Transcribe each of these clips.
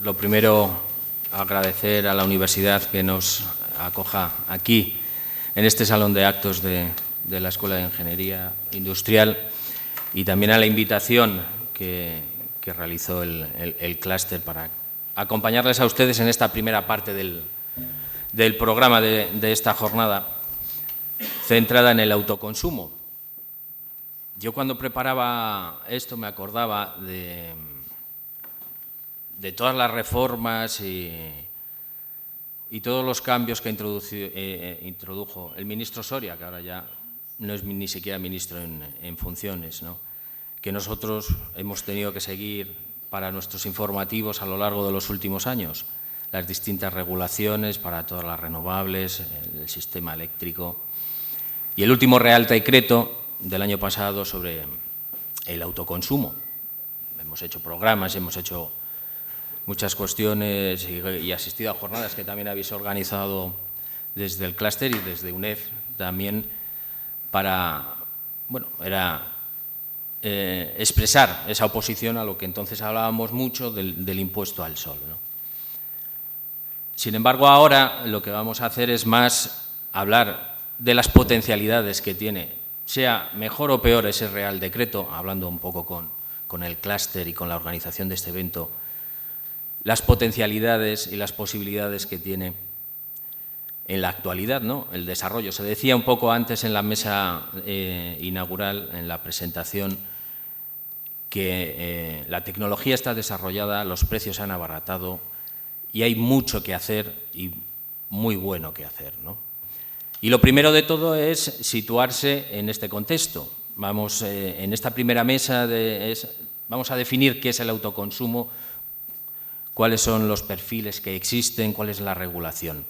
lo primero, agradecer a la universidad que nos acoja aquí, en este salón de actos de la Escuela de Ingeniería Industrial, y también a la invitación que realizó el clúster para acompañarles a ustedes en esta primera parte del programa de esta jornada, centrada en el autoconsumo. Yo cuando preparaba esto me acordaba de todas las reformas y todos los cambios que introdujo el ministro Soria, que ahora ya no es ni siquiera ministro en funciones, ¿no?, que nosotros hemos tenido que seguir para nuestros informativos a lo largo de los últimos años, las distintas regulaciones para todas las renovables, el sistema eléctrico, y el último Real Decreto del año pasado sobre el autoconsumo. Hemos hecho programas, hemos hecho muchas cuestiones y asistido a jornadas que también habéis organizado desde el clúster y desde UNEF también para, bueno, expresar esa oposición a lo que entonces hablábamos mucho del impuesto al sol, ¿no? Sin embargo, ahora lo que vamos a hacer es más hablar de las potencialidades que tiene, sea mejor o peor ese Real Decreto, hablando un poco con el clúster y con la organización de este evento, las potencialidades y las posibilidades que tiene en la actualidad, ¿no?, el desarrollo. Se decía un poco antes en la mesa inaugural, en la presentación, que la tecnología está desarrollada, los precios han abaratado y hay mucho que hacer y muy bueno que hacer, ¿no? Y lo primero de todo es situarse en este contexto. Vamos, en esta primera mesa vamos a definir qué es el autoconsumo, cuáles son los perfiles que existen, cuál es la regulación.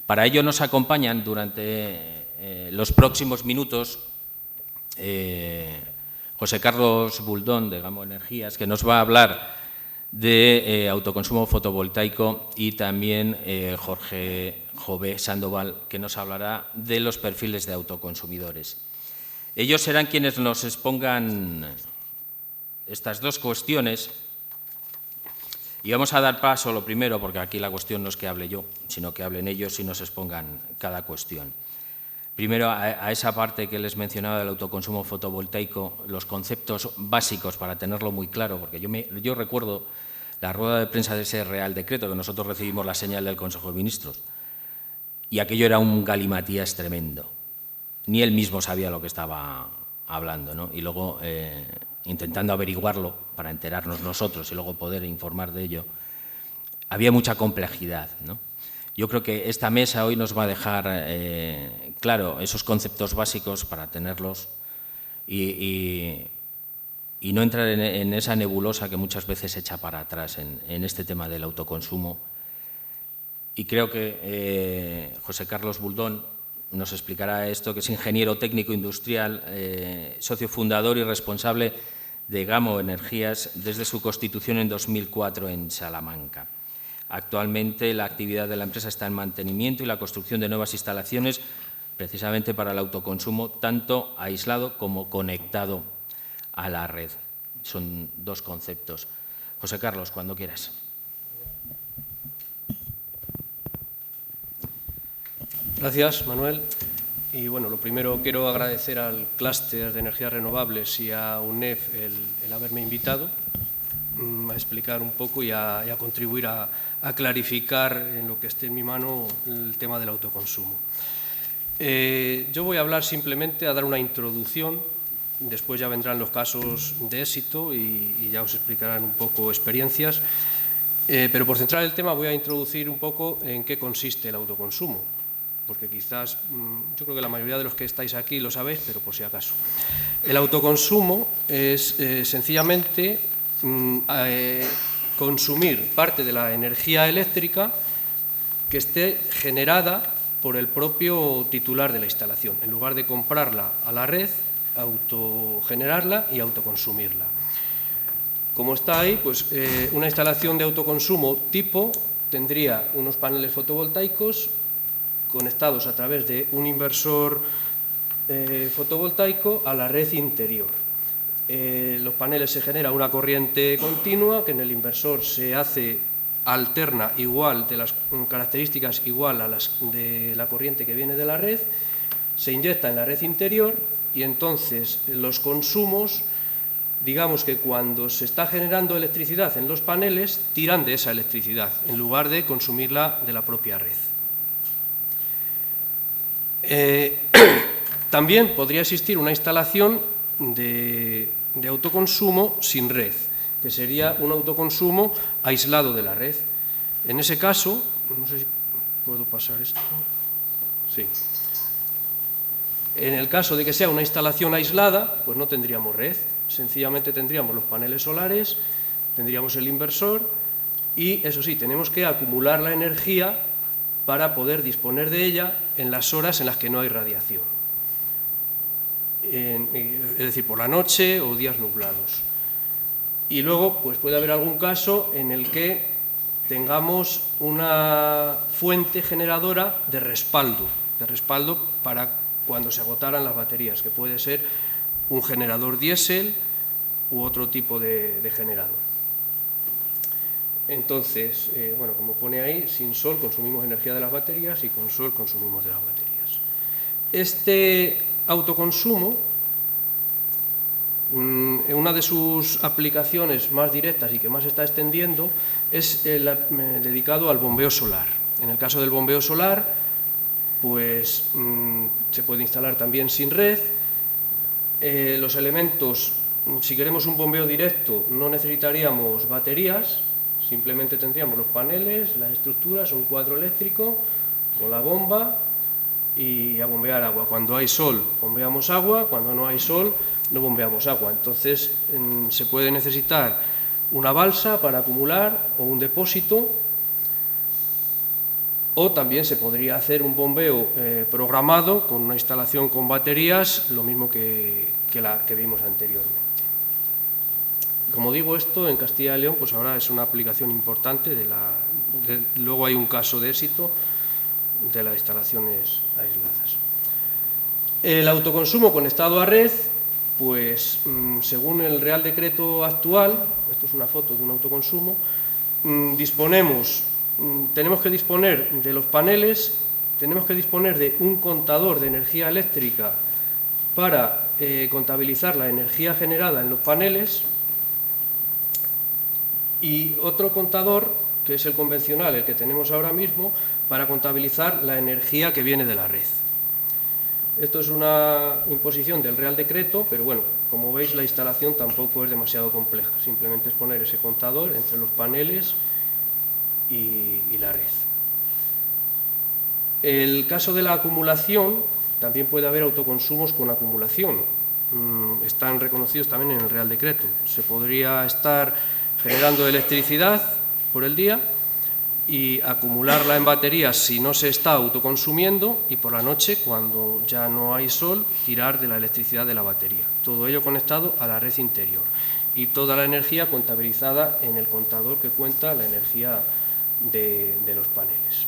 Para ello nos acompañan durante los próximos minutos José Carlos Buldón, de Gamo Energías, que nos va a hablar de autoconsumo fotovoltaico, y también Jorge Jové Sandoval, que nos hablará de los perfiles de autoconsumidores. Ellos serán quienes nos expongan estas dos cuestiones y vamos a dar paso, lo primero, porque aquí la cuestión no es que hable yo, sino que hablen ellos y nos expongan cada cuestión. Primero, a esa parte que les mencionaba del autoconsumo fotovoltaico, los conceptos básicos para tenerlo muy claro, porque yo recuerdo la rueda de prensa de ese Real Decreto, que nosotros recibimos la señal del Consejo de Ministros, y aquello era un galimatías tremendo. Ni él mismo sabía lo que estaba hablando, ¿no? Y luego, intentando averiguarlo para enterarnos nosotros y luego poder informar de ello, había mucha complejidad, ¿no? Yo creo que esta mesa hoy nos va a dejar claro esos conceptos básicos para tenerlos y no entrar en esa nebulosa que muchas veces echa para atrás en este tema del autoconsumo. Y creo que José Carlos Buldón nos explicará esto, que es ingeniero técnico industrial, socio fundador y responsable de Gamo Energías desde su constitución en 2004 en Salamanca. Actualmente la actividad de la empresa está en mantenimiento y la construcción de nuevas instalaciones precisamente para el autoconsumo, tanto aislado como conectado a la red. Son dos conceptos. José Carlos, cuando quieras. Gracias, Manuel. Y bueno, lo primero quiero agradecer al clúster de energías renovables y a UNEF el haberme invitado a explicar un poco y a contribuir a clarificar en lo que esté en mi mano el tema del autoconsumo. Yo voy a hablar simplemente, a dar una introducción, después ya vendrán los casos de éxito y ya os explicarán un poco experiencias, pero por centrar el tema voy a introducir un poco en qué consiste el autoconsumo, porque quizás, yo creo que la mayoría de los que estáis aquí lo sabéis, pero por si acaso. El autoconsumo es sencillamente consumir parte de la energía eléctrica que esté generada por el propio titular de la instalación, en lugar de comprarla a la red, autogenerarla y autoconsumirla. Como está ahí, pues una instalación de autoconsumo tipo tendría unos paneles fotovoltaicos conectados a través de un inversor fotovoltaico a la red interior. Los paneles se genera una corriente continua que en el inversor se hace alterna igual, de las características igual a las de la corriente que viene de la red, se inyecta en la red interior y entonces los consumos, digamos que cuando se está generando electricidad en los paneles, tiran de esa electricidad, en lugar de consumirla de la propia red. También podría existir una instalación de autoconsumo sin red, que sería un autoconsumo aislado de la red. En ese caso, no sé si puedo pasar esto. Sí. En el caso de que sea una instalación aislada, pues no tendríamos red, sencillamente tendríamos los paneles solares, tendríamos el inversor y, eso sí, tenemos que acumular la energía para poder disponer de ella en las horas en las que no hay radiación, es decir, por la noche o días nublados. Y luego pues puede haber algún caso en el que tengamos una fuente generadora de respaldo para cuando se agotaran las baterías, que puede ser un generador diésel u otro tipo de generador. Entonces, bueno, como pone ahí, sin sol consumimos energía de las baterías y con sol consumimos de las baterías. Este autoconsumo, una de sus aplicaciones más directas y que más se está extendiendo es dedicado al bombeo solar. En el caso del bombeo solar, pues se puede instalar también sin red. Los elementos, si queremos un bombeo directo, no necesitaríamos baterías, simplemente tendríamos los paneles, las estructuras, un cuadro eléctrico con la bomba y a bombear agua. Cuando hay sol bombeamos agua, cuando no hay sol no bombeamos agua. Entonces se puede necesitar una balsa para acumular o un depósito, o también se podría hacer un bombeo programado con una instalación con baterías, lo mismo que la que vimos anteriormente. Como digo, esto en Castilla y León pues ahora es una aplicación importante, luego hay un caso de éxito de las instalaciones aisladas. El autoconsumo conectado a red, pues según el Real Decreto actual, esto es una foto de un autoconsumo, tenemos que disponer de los paneles, tenemos que disponer de un contador de energía eléctrica para contabilizar la energía generada en los paneles y otro contador, que es el convencional, el que tenemos ahora mismo, para contabilizar la energía que viene de la red. Esto es una imposición del Real Decreto, pero bueno, como veis la instalación tampoco es demasiado compleja, simplemente es poner ese contador entre los paneles y la red. El caso de la acumulación, también puede haber autoconsumos con acumulación, están reconocidos también en el Real Decreto. Se podría estar generando electricidad por el día y acumularla en baterías si no se está autoconsumiendo, y por la noche, cuando ya no hay sol, tirar de la electricidad de la batería. Todo ello conectado a la red interior y toda la energía contabilizada en el contador que cuenta la energía de los paneles.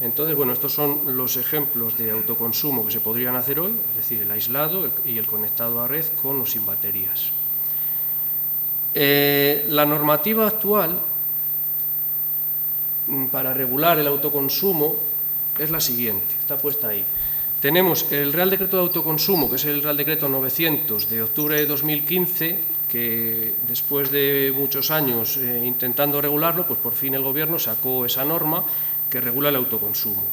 Entonces, bueno, estos son los ejemplos de autoconsumo que se podrían hacer hoy, es decir, el aislado y el conectado a red con o sin baterías. La normativa actual para regular el autoconsumo es la siguiente, está puesta ahí. Tenemos el Real Decreto de Autoconsumo, que es el Real Decreto 900 de octubre de 2015, que después de muchos años intentando regularlo, pues por fin el Gobierno sacó esa norma que regula el autoconsumo.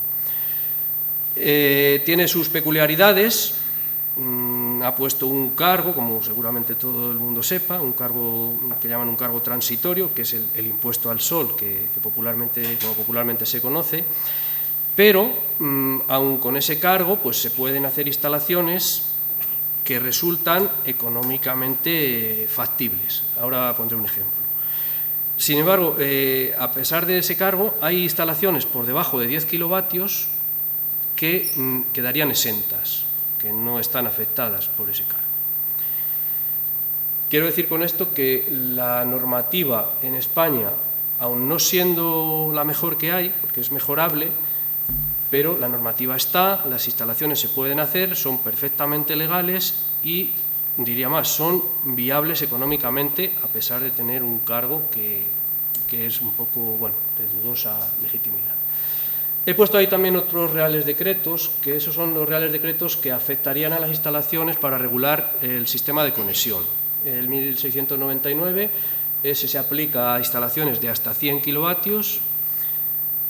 Tiene sus peculiaridades, ha puesto un cargo, como seguramente todo el mundo sepa, un cargo que llaman un cargo transitorio, que es el impuesto al sol, como popularmente se conoce, pero aun con ese cargo pues se pueden hacer instalaciones que resultan económicamente factibles. Ahora pondré un ejemplo. Sin embargo, a pesar de ese cargo, hay instalaciones por debajo de 10 kilovatios que quedarían exentas, que no están afectadas por ese cargo. Quiero decir con esto que la normativa en España, aun no siendo la mejor que hay, porque es mejorable, pero la normativa está, las instalaciones se pueden hacer, son perfectamente legales y, diría más, son viables económicamente a pesar de tener un cargo que que es un poco, bueno, de dudosa legitimidad. He puesto ahí también otros reales decretos, que esos son los reales decretos que afectarían a las instalaciones para regular el sistema de conexión. El 1699, ese se aplica a instalaciones de hasta 100 kilovatios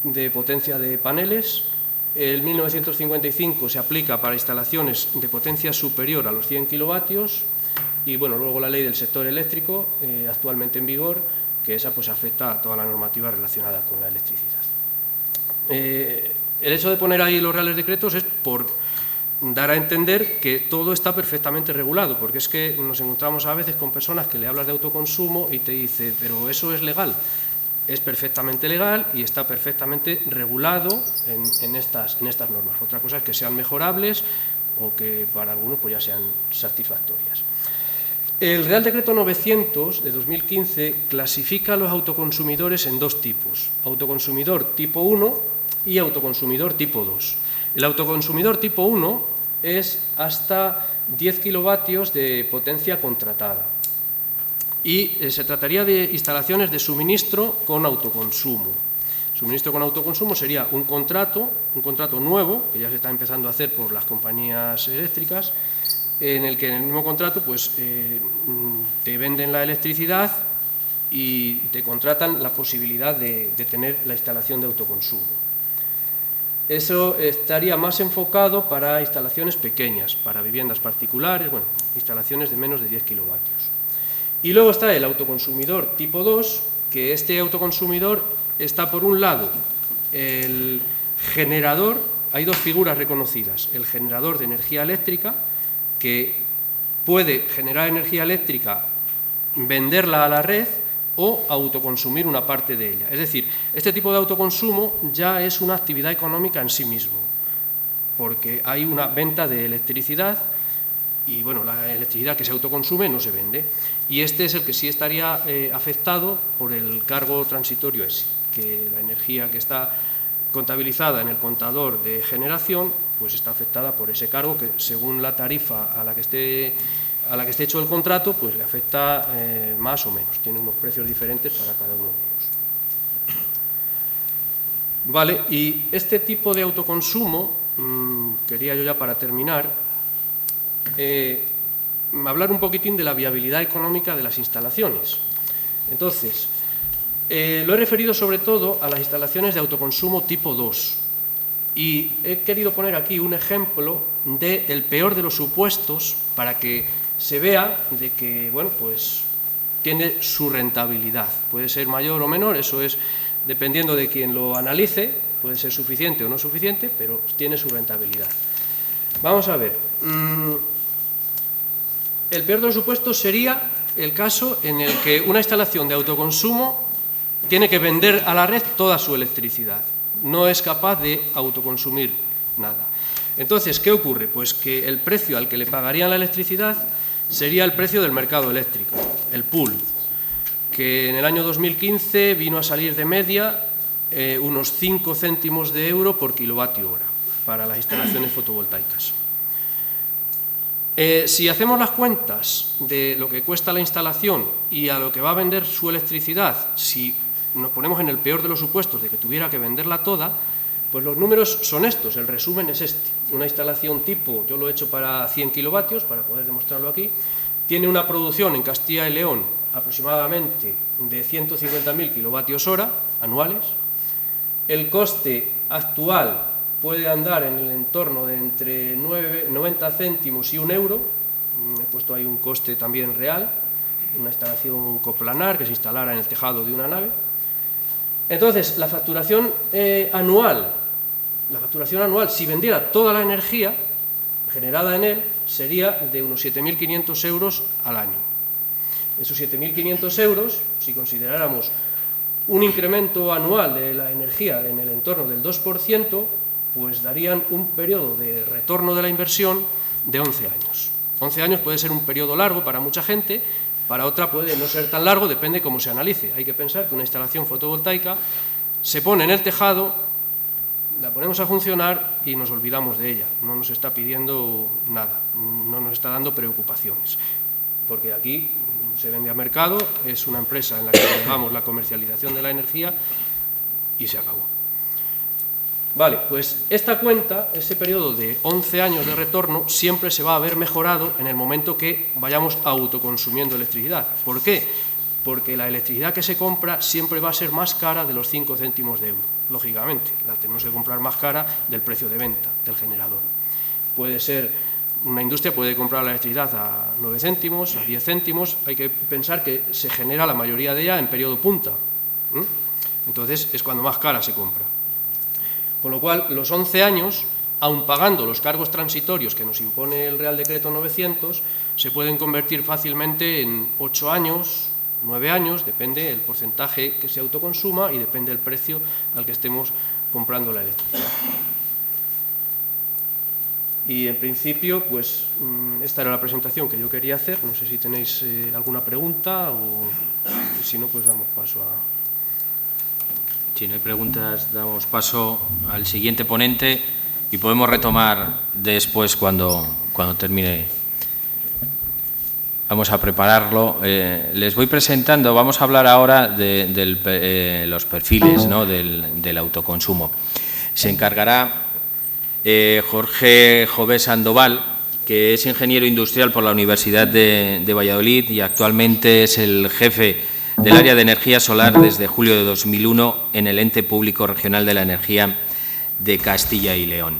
de potencia de paneles. El 1955 se aplica para instalaciones de potencia superior a los 100 kilovatios. Y bueno, luego la ley del sector eléctrico, actualmente en vigor, que esa pues afecta a toda la normativa relacionada con la electricidad. El hecho de poner ahí los reales decretos es por dar a entender que todo está perfectamente regulado, porque es que nos encontramos a veces con personas que le hablas de autoconsumo y te dice, pero eso es legal. Es perfectamente legal y está perfectamente regulado en estas normas. Otra cosa es que sean mejorables o que para algunos pues ya sean satisfactorias. El Real Decreto 900 de 2015 clasifica a los autoconsumidores en dos tipos, autoconsumidor tipo 1 y autoconsumidor tipo 2. El autoconsumidor tipo 1 es hasta 10 kilovatios de potencia contratada y se trataría de instalaciones de suministro con autoconsumo. Suministro con autoconsumo sería un contrato nuevo, que ya se está empezando a hacer por las compañías eléctricas, en el que en el mismo contrato pues, te venden la electricidad y te contratan la posibilidad de tener la instalación de autoconsumo. Eso estaría más enfocado para instalaciones pequeñas, para viviendas particulares, bueno, instalaciones de menos de 10 kilovatios. Y luego está el autoconsumidor tipo 2, que este autoconsumidor está por un lado el generador, hay dos figuras reconocidas, el generador de energía eléctrica, que puede generar energía eléctrica, venderla a la red o autoconsumir una parte de ella. Es decir, este tipo de autoconsumo ya es una actividad económica en sí mismo, porque hay una venta de electricidad y bueno, la electricidad que se autoconsume no se vende. Y este es el que sí estaría afectado por el cargo transitorio ese, que la energía que está contabilizada en el contador de generación, pues está afectada por ese cargo que según la tarifa a la que esté hecho el contrato, pues le afecta más o menos, tiene unos precios diferentes para cada uno de ellos. Vale, y este tipo de autoconsumo, quería yo ya para terminar, hablar un poquitín de la viabilidad económica de las instalaciones. Entonces, lo he referido sobre todo a las instalaciones de autoconsumo tipo 2 y he querido poner aquí un ejemplo del peor de los supuestos para que se vea de que, bueno, pues tiene su rentabilidad. Puede ser mayor o menor, eso es dependiendo de quien lo analice, puede ser suficiente o no suficiente, pero tiene su rentabilidad. Vamos a ver. El peor de los supuestos sería el caso en el que una instalación de autoconsumo tiene que vender a la red toda su electricidad, no es capaz de autoconsumir nada. Entonces, ¿qué ocurre? Pues que el precio al que le pagarían la electricidad sería el precio del mercado eléctrico, el pool, que en el año 2015 vino a salir de media unos 5 céntimos de euro por kilovatio hora para las instalaciones fotovoltaicas. Si hacemos las cuentas de lo que cuesta la instalación y a lo que va a vender su electricidad, si nos ponemos en el peor de los supuestos de que tuviera que venderla toda, pues los números son estos, el resumen es este. Una instalación tipo, yo lo he hecho para 100 kilovatios, para poder demostrarlo aquí, tiene una producción en Castilla y León aproximadamente de 150.000 kilovatios hora anuales. El coste actual puede andar en el entorno de entre 90 céntimos y 1 euro, he puesto ahí un coste también real, una instalación coplanar que se instalara en el tejado de una nave. Entonces, la facturación anual, si vendiera toda la energía generada en él, sería de unos 7.500 euros al año. Esos 7.500 euros, si consideráramos un incremento anual de la energía en el entorno del 2%, pues darían un periodo de retorno de la inversión de 11 años. 11 años puede ser un periodo largo para mucha gente, para otra puede no ser tan largo, depende cómo se analice. Hay que pensar que una instalación fotovoltaica se pone en el tejado, la ponemos a funcionar y nos olvidamos de ella. No nos está pidiendo nada, no nos está dando preocupaciones. Porque aquí se vende a mercado, es una empresa en la que llevamos la comercialización de la energía y se acabó. Vale, pues esta cuenta, ese periodo de 11 años de retorno, siempre se va a ver mejorado en el momento que vayamos autoconsumiendo electricidad. ¿Por qué? Porque la electricidad que se compra siempre va a ser más cara de los 5 céntimos de euro, lógicamente. La tenemos que comprar más cara del precio de venta del generador. Puede ser, una industria puede comprar la electricidad a 9 céntimos, a 10 céntimos. Hay que pensar que se genera la mayoría de ella en periodo punta. Entonces es cuando más cara se compra. Con lo cual, los 11 años, aun pagando los cargos transitorios que nos impone el Real Decreto 900, se pueden convertir fácilmente en 8 años, 9 años, depende del porcentaje que se autoconsuma y depende del precio al que estemos comprando la electricidad. Y en principio, pues esta era la presentación que yo quería hacer. No sé si tenéis alguna pregunta o si no, pues damos paso a... Si no hay preguntas, damos paso al siguiente ponente y podemos retomar después cuando termine. Vamos a prepararlo. Les voy presentando, vamos a hablar ahora de los perfiles, ¿no?, del autoconsumo. Se encargará Jorge Jové Sandoval, que es ingeniero industrial por la Universidad de Valladolid y actualmente es el jefe del área de energía solar desde julio de 2001 en el Ente Público Regional de la Energía de Castilla y León.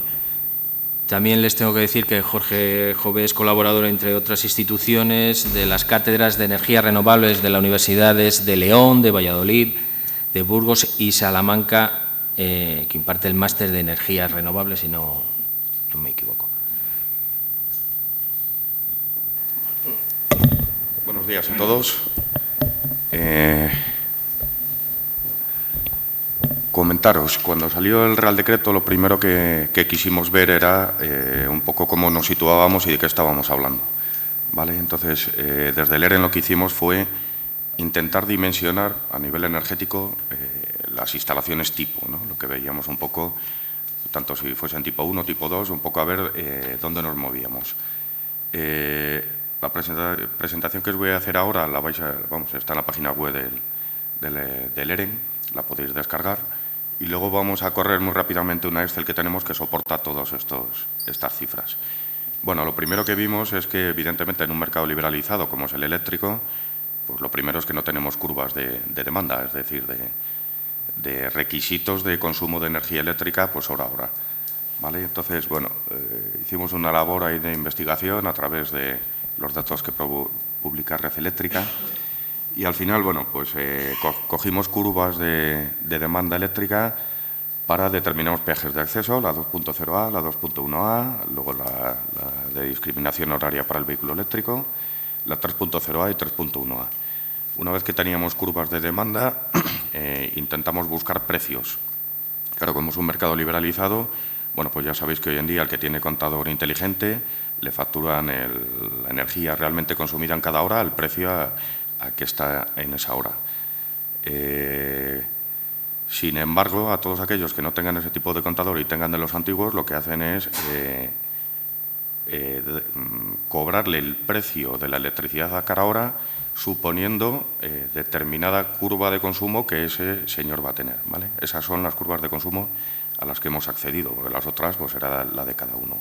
También les tengo que decir que Jorge Jové es colaborador, entre otras instituciones, de las cátedras de energías renovables de las universidades de León, de Valladolid, de Burgos y Salamanca, que imparte el máster de energías renovables, si no me equivoco. Buenos días a todos. Comentaros, cuando salió el Real Decreto, lo primero que quisimos ver era un poco cómo nos situábamos y de qué estábamos hablando, ¿vale? Entonces, desde el EREN lo que hicimos fue intentar dimensionar a nivel energético las instalaciones tipo, ¿no? Lo que veíamos un poco, tanto si fuesen tipo 1, tipo 2, un poco a ver dónde nos movíamos. La presentación que os voy a hacer ahora está en la página web del EREN, la podéis descargar, y luego vamos a correr muy rápidamente una Excel que tenemos que soporta todas estas cifras. Bueno, lo primero que vimos es que, evidentemente, en un mercado liberalizado como es el eléctrico, pues lo primero es que no tenemos curvas de demanda, es decir, de requisitos de consumo de energía eléctrica, pues hora a hora, ¿vale? Entonces, bueno, hicimos una labor ahí de investigación a través de los datos que publica Red Eléctrica y al final, bueno, pues cogimos curvas de demanda eléctrica para determinados peajes de acceso, la 2.0A, la 2.1A, luego la de discriminación horaria para el vehículo eléctrico, la 3.0A y 3.1A. Una vez que teníamos curvas de demanda, intentamos buscar precios. Claro, como es un mercado liberalizado, bueno, pues ya sabéis que hoy en día el que tiene contador inteligente le facturan la energía realmente consumida en cada hora, el precio a que está en esa hora. Sin embargo, a todos aquellos que no tengan ese tipo de contador y tengan de los antiguos, lo que hacen es cobrarle el precio de la electricidad a cada hora, suponiendo determinada curva de consumo que ese señor va a tener, ¿vale? Esas son las curvas de consumo a las que hemos accedido, porque las otras pues era la de cada uno,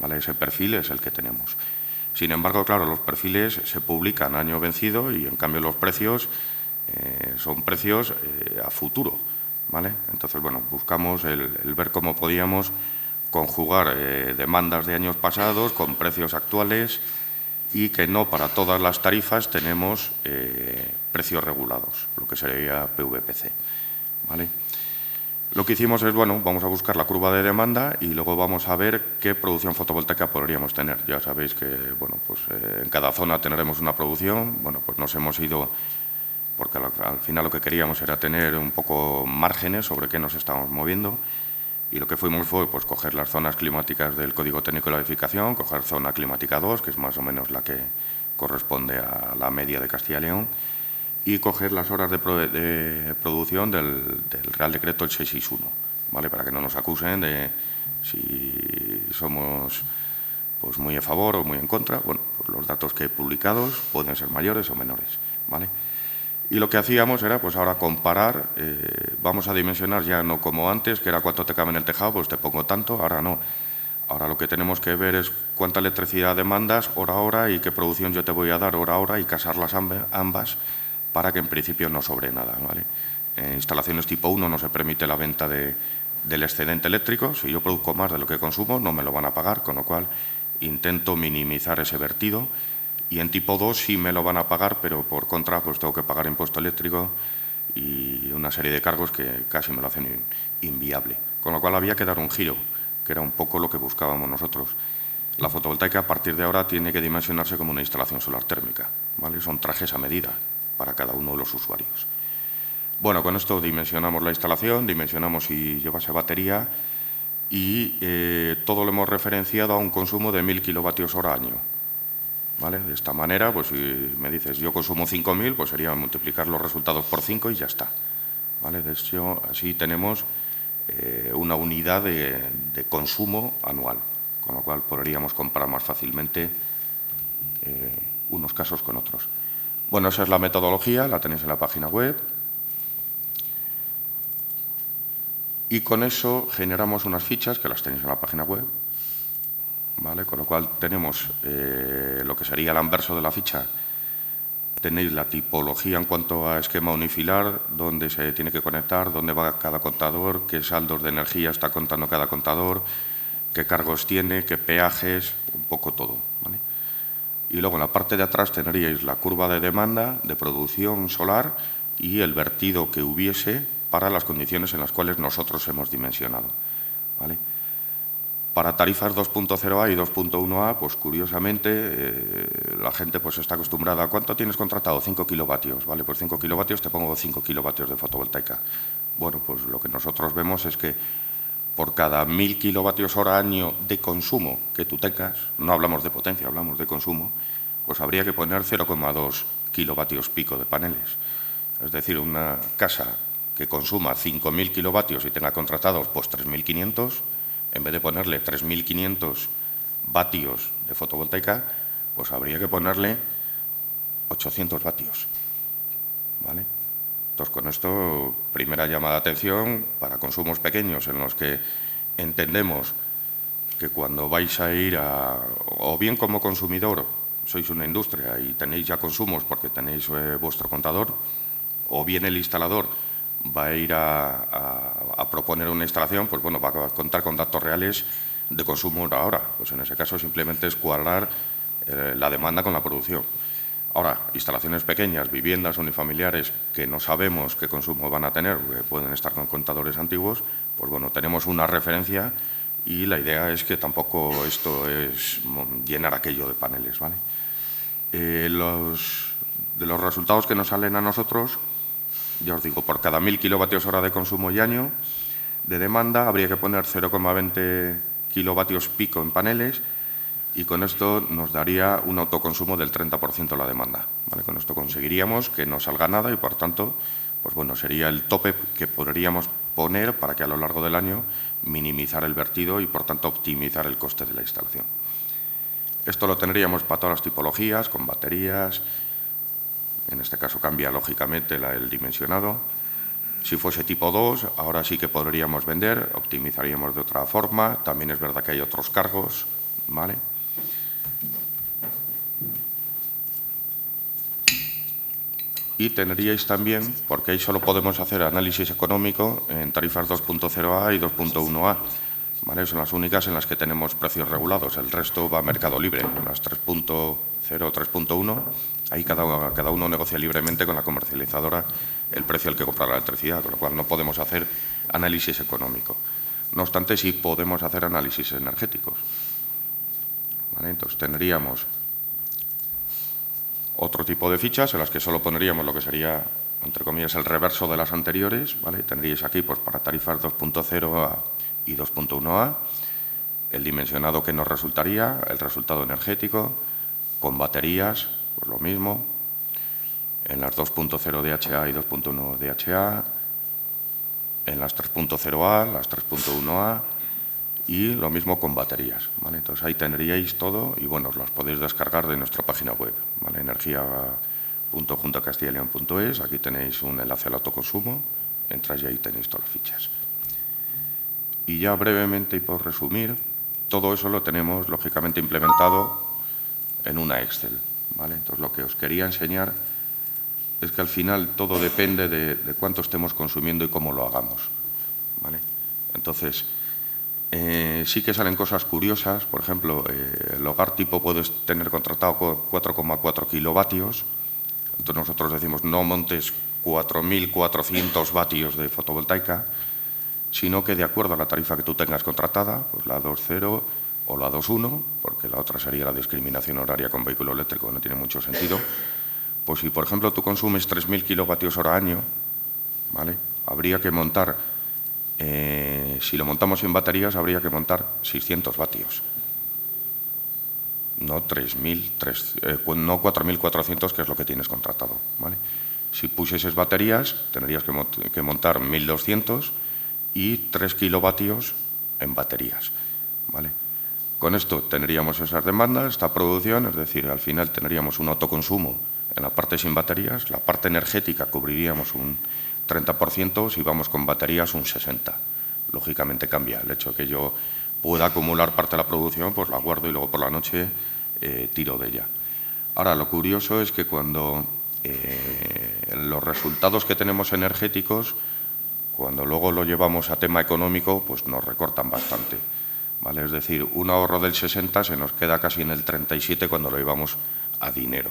¿vale? Ese perfil es el que tenemos. Sin embargo, claro, los perfiles se publican año vencido y, en cambio, los precios son precios a futuro, ¿vale? Entonces, bueno, buscamos el ver cómo podíamos conjugar demandas de años pasados con precios actuales y que no para todas las tarifas tenemos precios regulados, lo que sería PVPC, ¿vale? Lo que hicimos es, bueno, vamos a buscar la curva de demanda y luego vamos a ver qué producción fotovoltaica podríamos tener. Ya sabéis que, bueno, pues en cada zona tendremos una producción. Bueno, pues nos hemos ido, porque al final lo que queríamos era tener un poco márgenes sobre qué nos estábamos moviendo. Y lo que fuimos fue, pues, coger las zonas climáticas del Código Técnico de la Edificación, coger zona climática 2, que es más o menos la que corresponde a la media de Castilla y León, y coger las horas de producción del Real Decreto el 661, ¿vale? Para que no nos acusen de si somos pues muy a favor o muy en contra. Bueno, pues los datos que he publicados pueden ser mayores o menores, ¿vale? Y lo que hacíamos era, pues ahora comparar, vamos a dimensionar ya no como antes, que era cuánto te cabe en el tejado, pues te pongo tanto, ahora no. Ahora lo que tenemos que ver es cuánta electricidad demandas hora a hora y qué producción yo te voy a dar hora a hora y casarlas ambas para que en principio no sobre nada, ¿vale? En instalaciones tipo 1 no se permite la venta del excedente eléctrico. Si yo produzco más de lo que consumo, no me lo van a pagar, con lo cual intento minimizar ese vertido. Y en tipo 2 sí me lo van a pagar, pero por contra pues tengo que pagar impuesto eléctrico y una serie de cargos que casi me lo hacen inviable. Con lo cual había que dar un giro, que era un poco lo que buscábamos nosotros. La fotovoltaica a partir de ahora tiene que dimensionarse como una instalación solar térmica, ¿vale? Son trajes a medida para cada uno de los usuarios. Bueno, con esto dimensionamos la instalación, dimensionamos si llevase batería y todo lo hemos referenciado a un consumo de 1000 kilovatios hora año. ¿Vale? De esta manera, pues si me dices yo consumo 5000, pues sería multiplicar los resultados por 5 y ya está. ¿Vale? De hecho, así tenemos una unidad de consumo anual, con lo cual podríamos comparar más fácilmente unos casos con otros. Bueno, esa es la metodología, la tenéis en la página web. Y con eso generamos unas fichas que las tenéis en la página web. ¿Vale? Con lo cual tenemos lo que sería el anverso de la ficha. Tenéis la tipología en cuanto a esquema unifilar, dónde se tiene que conectar, dónde va cada contador, qué saldos de energía está contando cada contador, qué cargos tiene, qué peajes, un poco todo, ¿vale? Y luego en la parte de atrás tendríais la curva de demanda, de producción solar y el vertido que hubiese para las condiciones en las cuales nosotros hemos dimensionado, ¿vale? Para tarifas 2.0A y 2.1A, pues curiosamente la gente pues está acostumbrada. ¿Cuánto tienes contratado? 5 kilovatios. Vale, pues 5 kilovatios te pongo 5 kilovatios de fotovoltaica. Bueno, pues lo que nosotros vemos es que por cada 1000 kilovatios hora año de consumo que tú tengas, no hablamos de potencia, hablamos de consumo, pues habría que poner 0,2 kilovatios pico de paneles. Es decir, una casa que consuma 5000 kilovatios y tenga contratados pues 3500, en vez de ponerle 3.500 vatios de fotovoltaica, pues habría que ponerle 800 vatios. ¿Vale? Entonces, con esto, primera llamada de atención para consumos pequeños en los que entendemos que cuando vais a ir o bien como consumidor, sois una industria y tenéis ya consumos porque tenéis vuestro contador, o bien el instalador va a ir a proponer una instalación, pues bueno, va a contar con datos reales de consumo hora a hora. Pues en ese caso simplemente es cuadrar la demanda con la producción. Ahora, instalaciones pequeñas, viviendas unifamiliares que no sabemos qué consumo van a tener, que pueden estar con contadores antiguos, pues bueno, tenemos una referencia y la idea es que tampoco esto es llenar aquello de paneles, ¿vale? De los resultados que nos salen a nosotros, ya os digo, por cada 1000 kilovatios hora de consumo y año de demanda habría que poner 0,20 kilovatios pico en paneles y con esto nos daría un autoconsumo del 30% de la demanda, ¿vale? Con esto conseguiríamos que no salga nada y, por tanto, pues bueno, sería el tope que podríamos poner para que a lo largo del año minimizar el vertido y, por tanto, optimizar el coste de la instalación. Esto lo tendríamos para todas las tipologías, con baterías. En este caso cambia lógicamente el dimensionado. Si fuese tipo 2, ahora sí que podríamos vender, optimizaríamos de otra forma. También es verdad que hay otros cargos, ¿vale? Y tendríais también, porque ahí solo podemos hacer análisis económico en tarifas 2.0A y 2.1A, ¿vale? Son las únicas en las que tenemos precios regulados. El resto va a mercado libre, las 3.0, 3.1. Ahí cada uno negocia libremente con la comercializadora el precio al que compra la electricidad, con lo cual no podemos hacer análisis económico. No obstante, sí podemos hacer análisis energéticos, ¿vale? Entonces tendríamos otro tipo de fichas en las que solo pondríamos lo que sería, entre comillas, el reverso de las anteriores, ¿vale? Tendríais aquí pues para tarifas 2.0A y 2.1A el dimensionado que nos resultaría, el resultado energético, con baterías, pues lo mismo, en las 2.0 DHA y 2.1 DHA, en las 3.0A, las 3.1A y lo mismo con baterías, ¿vale? Entonces ahí tendríais todo y bueno, os las podéis descargar de nuestra página web, ¿vale? energia.juntacastillaeleon.es. Aquí tenéis un enlace al autoconsumo, entráis y ahí tenéis todas las fichas. Y ya brevemente y por resumir, todo eso lo tenemos lógicamente implementado en una Excel, ¿vale? Entonces lo que os quería enseñar es que al final todo depende de cuánto estemos consumiendo y cómo lo hagamos, ¿vale? Entonces, sí que salen cosas curiosas. Por ejemplo, el hogar tipo puedes tener contratado 4,4 kilovatios. Entonces nosotros decimos no montes 4.400 vatios de fotovoltaica, sino que de acuerdo a la tarifa que tú tengas contratada, pues la 2.0 o la 2.1, porque la otra sería la discriminación horaria con vehículo eléctrico, no tiene mucho sentido. Pues si, por ejemplo, tú consumes 3.000 kilovatios hora año, ¿vale? Habría que montar, si lo montamos en baterías, habría que montar 600 vatios. No 4.400, que es lo que tienes contratado, ¿vale? Si pusieses baterías, tendrías que montar 1.200 y 3 kilovatios en baterías, ¿vale? Con esto tendríamos esas demandas, esta producción, es decir, al final tendríamos un autoconsumo en la parte sin baterías, la parte energética cubriríamos un 30%, si vamos con baterías un 60%. Lógicamente cambia. El hecho de que yo pueda acumular parte de la producción, pues la guardo y luego por la noche tiro de ella. Ahora, lo curioso es que cuando los resultados que tenemos energéticos, cuando luego lo llevamos a tema económico, pues nos recortan bastante, ¿vale? Es decir, un ahorro del 60 se nos queda casi en el 37 cuando lo llevamos a dinero,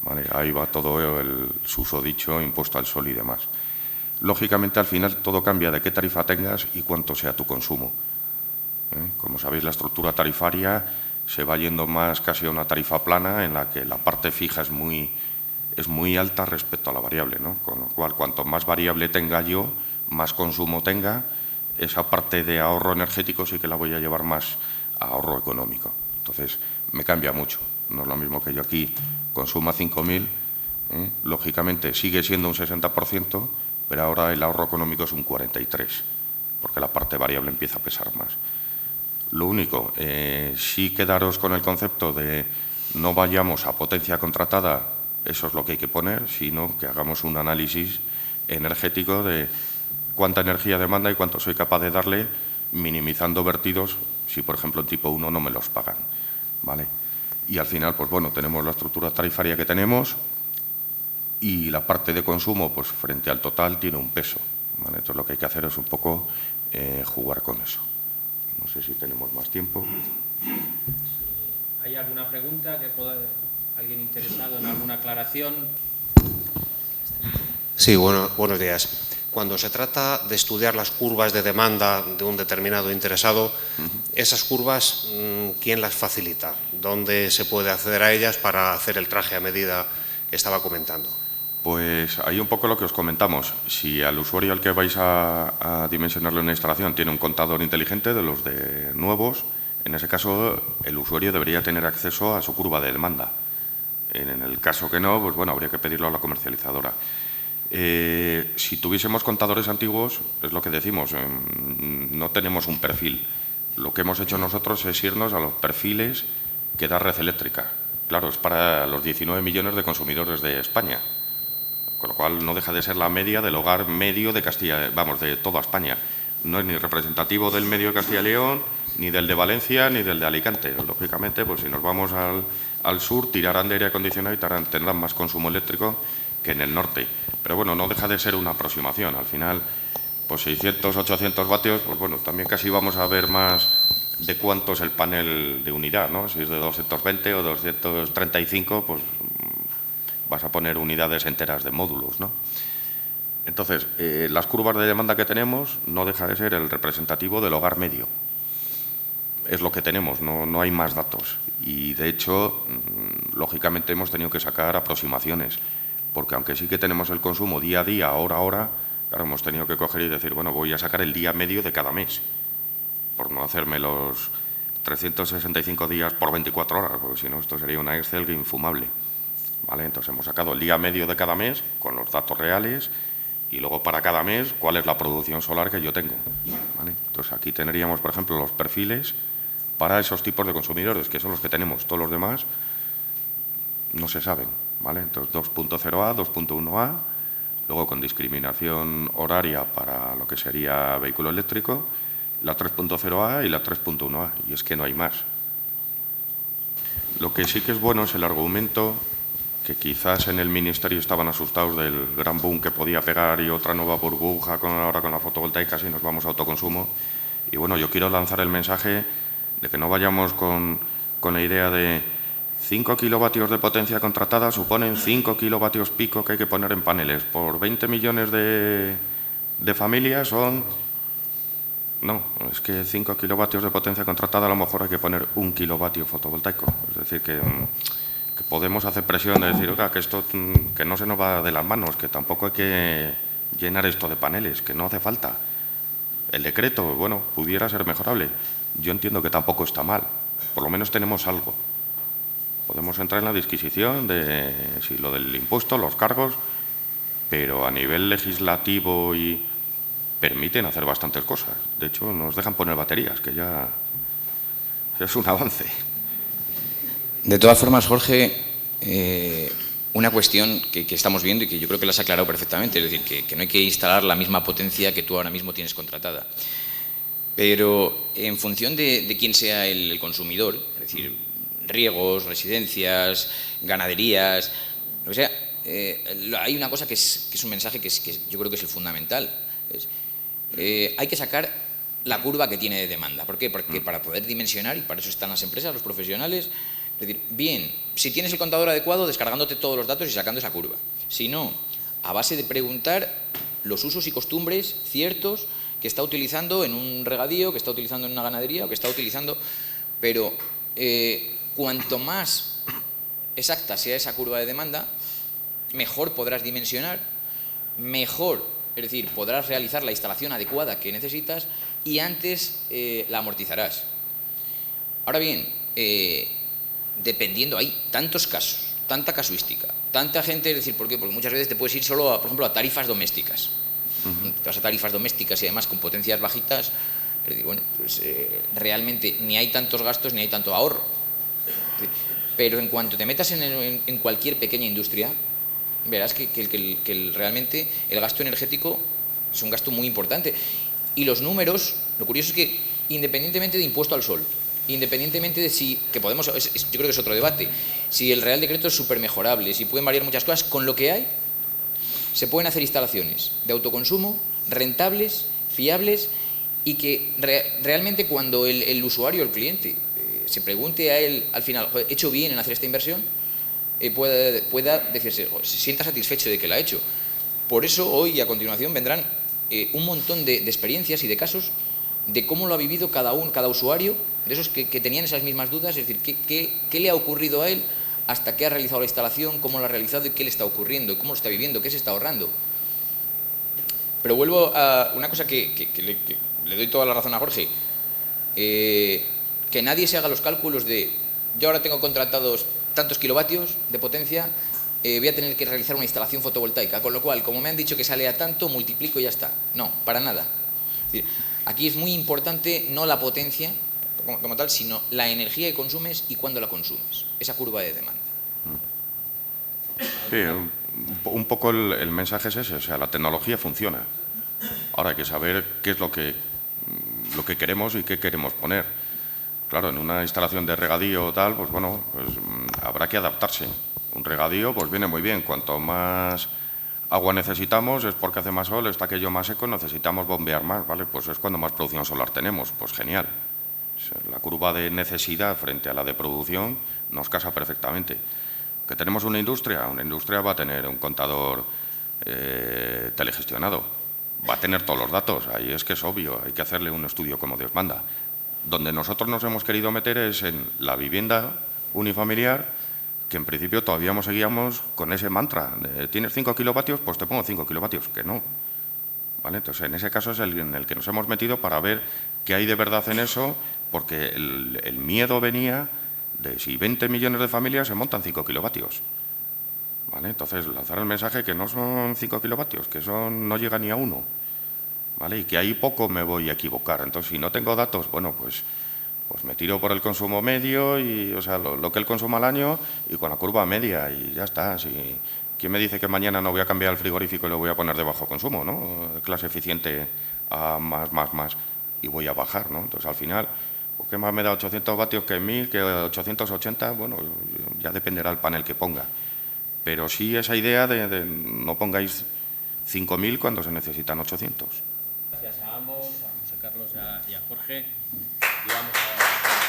¿vale? Ahí va todo el susodicho, impuesto al sol y demás. Lógicamente, al final, todo cambia de qué tarifa tengas y cuánto sea tu consumo. Como sabéis, la estructura tarifaria se va yendo más casi a una tarifa plana en la que la parte fija es muy alta respecto a la variable, ¿no? Con lo cual, cuanto más variable tenga yo, más consumo tenga, esa parte de ahorro energético sí que la voy a llevar más a ahorro económico. Entonces, me cambia mucho. No es lo mismo que yo aquí consuma 5.000, lógicamente sigue siendo un 60%, pero ahora el ahorro económico es un 43%, porque la parte variable empieza a pesar más. Lo único, sí quedaros con el concepto de no vayamos a potencia contratada, eso es lo que hay que poner, sino que hagamos un análisis energético de cuánta energía demanda y cuánto soy capaz de darle, minimizando vertidos, si por ejemplo en tipo 1 no me los pagan, ¿vale? Y al final, pues bueno, tenemos la estructura tarifaria que tenemos y la parte de consumo, pues frente al total, tiene un peso, ¿vale? Entonces lo que hay que hacer es un poco jugar con eso. No sé si tenemos más tiempo. ¿Hay alguna pregunta que pueda alguien interesado en alguna aclaración? Sí, buenos días. Cuando se trata de estudiar las curvas de demanda de un determinado interesado, esas curvas, ¿quién las facilita? ¿Dónde se puede acceder a ellas para hacer el traje a medida que estaba comentando? Pues ahí un poco lo que os comentamos. Si al usuario al que vais a dimensionarle una instalación tiene un contador inteligente de los de nuevos, en ese caso el usuario debería tener acceso a su curva de demanda. En el caso que no, pues bueno, habría que pedirlo a la comercializadora. Si tuviésemos contadores antiguos, es lo que decimos, no tenemos un perfil. Lo que hemos hecho nosotros es irnos a los perfiles que da Red Eléctrica. Claro, es para los 19 millones de consumidores de España, con lo cual no deja de ser la media del hogar medio de Castilla, vamos, de toda España. No es ni representativo del medio de Castilla y León, ni del de Valencia, ni del de Alicante. Lógicamente, pues si nos vamos al sur, tirarán de aire acondicionado y tendrán más consumo eléctrico que en el norte. Pero bueno, no deja de ser una aproximación. Al final, pues 600, 800 vatios, pues bueno, también casi vamos a ver más de cuánto es el panel de unidad, ¿no? Si es de 220 o 235, pues vas a poner unidades enteras de módulos, ¿no? Entonces, las curvas de demanda que tenemos no deja de ser el representativo del hogar medio. Es lo que tenemos, no hay más datos. Y, de hecho, lógicamente hemos tenido que sacar aproximaciones, porque aunque sí que tenemos el consumo día a día, hora a hora, claro, hemos tenido que coger y decir, bueno, voy a sacar el día medio de cada mes, por no hacerme los 365 días por 24 horas, porque si no esto sería una Excel infumable, ¿vale? Entonces hemos sacado el día medio de cada mes con los datos reales Y luego para cada mes, cuál es la producción solar que yo tengo, ¿vale? Entonces aquí tendríamos, por ejemplo, los perfiles para esos tipos de consumidores, que son los que tenemos. Todos los demás no se saben, ¿vale? Entonces 2.0A, 2.1A, luego con discriminación horaria para lo que sería vehículo eléctrico, la 3.0A y la 3.1A, y es que no hay más. Lo que sí que es bueno es el argumento que quizás en el Ministerio estaban asustados del gran boom que podía pegar y otra nueva burbuja ahora con la fotovoltaica si nos vamos a autoconsumo. Y bueno, yo quiero lanzar el mensaje de que no vayamos con la idea de 5 kilovatios de potencia contratada suponen 5 kilovatios pico que hay que poner en paneles. Por 20 millones de familias son... No, es que 5 kilovatios de potencia contratada a lo mejor hay que poner 1 kilovatio fotovoltaico. Es decir, que podemos hacer presión de decir, oiga, que esto que no se nos va de las manos, que tampoco hay que llenar esto de paneles, que no hace falta. El decreto, bueno, pudiera ser mejorable. Yo entiendo que tampoco está mal. Por lo menos tenemos algo. Podemos entrar en la disquisición de si lo del impuesto, los cargos, pero a nivel legislativo y permiten hacer bastantes cosas. De hecho, nos dejan poner baterías, que ya es un avance. De todas formas, Jorge, una cuestión que estamos viendo y que yo creo que la has aclarado perfectamente, es decir, que no hay que instalar la misma potencia que tú ahora mismo tienes contratada. Pero en función de quién sea el consumidor, es decir, riegos, residencias, ganaderías, lo que sea, hay una cosa que es un mensaje que yo creo que es el fundamental. Hay que sacar la curva que tiene de demanda. ¿Por qué? Porque para poder dimensionar, y para eso están las empresas, los profesionales, es decir, bien, si tienes el contador adecuado, descargándote todos los datos y sacando esa curva. Si no, a base de preguntar los usos y costumbres ciertos que está utilizando en un regadío, que está utilizando en una ganadería o que está utilizando... Pero cuanto más exacta sea esa curva de demanda, mejor podrás dimensionar, mejor, es decir, podrás realizar la instalación adecuada que necesitas y antes la amortizarás. Ahora bien, dependiendo, hay tantos casos, tanta casuística, tanta gente, es decir, ¿por qué? Porque muchas veces te puedes ir solo, por ejemplo, a tarifas domésticas. Te vas a tarifas domésticas y además con potencias bajitas, es decir, bueno, pues realmente ni hay tantos gastos ni hay tanto ahorro. Pero en cuanto te metas en cualquier pequeña industria, verás que realmente el gasto energético es un gasto muy importante. Y los números, lo curioso es que independientemente de impuesto al sol, independientemente de si, que podemos, yo creo que es otro debate, si el Real Decreto es súper mejorable, si pueden variar muchas cosas, con lo que hay, se pueden hacer instalaciones de autoconsumo, rentables, fiables, y que realmente cuando el usuario, el cliente, se pregunte a él al final, ¿he hecho bien en hacer esta inversión? Pueda decirse, se sienta satisfecho de que la ha hecho. Por eso hoy y a continuación vendrán un montón de experiencias y de casos de cómo lo ha vivido cada usuario, de esos que tenían esas mismas dudas, es decir, qué le ha ocurrido a él hasta que ha realizado la instalación, cómo lo ha realizado y qué le está ocurriendo, y cómo lo está viviendo, qué se está ahorrando. Pero vuelvo a una cosa que le doy toda la razón a Jorge, que nadie se haga los cálculos de yo ahora tengo contratados tantos kilovatios de potencia, voy a tener que realizar una instalación fotovoltaica, con lo cual, como me han dicho que sale a tanto, multiplico y ya está. No, para nada. Es decir, aquí es muy importante no la potencia como tal, sino la energía que consumes y cuándo la consumes, esa curva de demanda. Sí, un poco el mensaje es ese, o sea, la tecnología funciona. Ahora hay que saber qué es lo que queremos y qué queremos poner. Claro, en una instalación de regadío o tal, pues bueno, pues habrá que adaptarse. Un regadío pues viene muy bien, cuanto más agua necesitamos es porque hace más sol, está aquello más seco, necesitamos bombear más, ¿vale? Pues es cuando más producción solar tenemos, pues genial. La curva de necesidad frente a la de producción nos casa perfectamente. ¿Que tenemos una industria va a tener un contador telegestionado, va a tener todos los datos, ahí es que es obvio, hay que hacerle un estudio como Dios manda. Donde nosotros nos hemos querido meter es en la vivienda unifamiliar, que en principio todavía seguíamos con ese mantra de ¿tienes 5 kilovatios? Pues te pongo 5 kilovatios, que no. ¿Vale? Entonces, en ese caso es en el que nos hemos metido para ver qué hay de verdad en eso, porque el miedo venía de si 20 millones de familias se montan 5 kilovatios. ¿vale? Entonces, lanzar el mensaje que no son 5 kilovatios, que no llega ni a 1, ¿vale? Y que ahí poco me voy a equivocar. Entonces, si no tengo datos, bueno, pues me tiro por el consumo medio, y, o sea, lo que él consuma al año, y con la curva media, y ya está. ¿Quién me dice que mañana no voy a cambiar el frigorífico y lo voy a poner de bajo consumo, ¿no? Clase eficiente a más, y voy a bajar, ¿no? Entonces, al final, ¿qué más me da 800 vatios que 1000, que 880? Bueno, ya dependerá el panel que ponga. Pero sí esa idea de no pongáis 5000 cuando se necesitan 800. Gracias a ambos, a José Carlos y a Jorge. Y vamos a...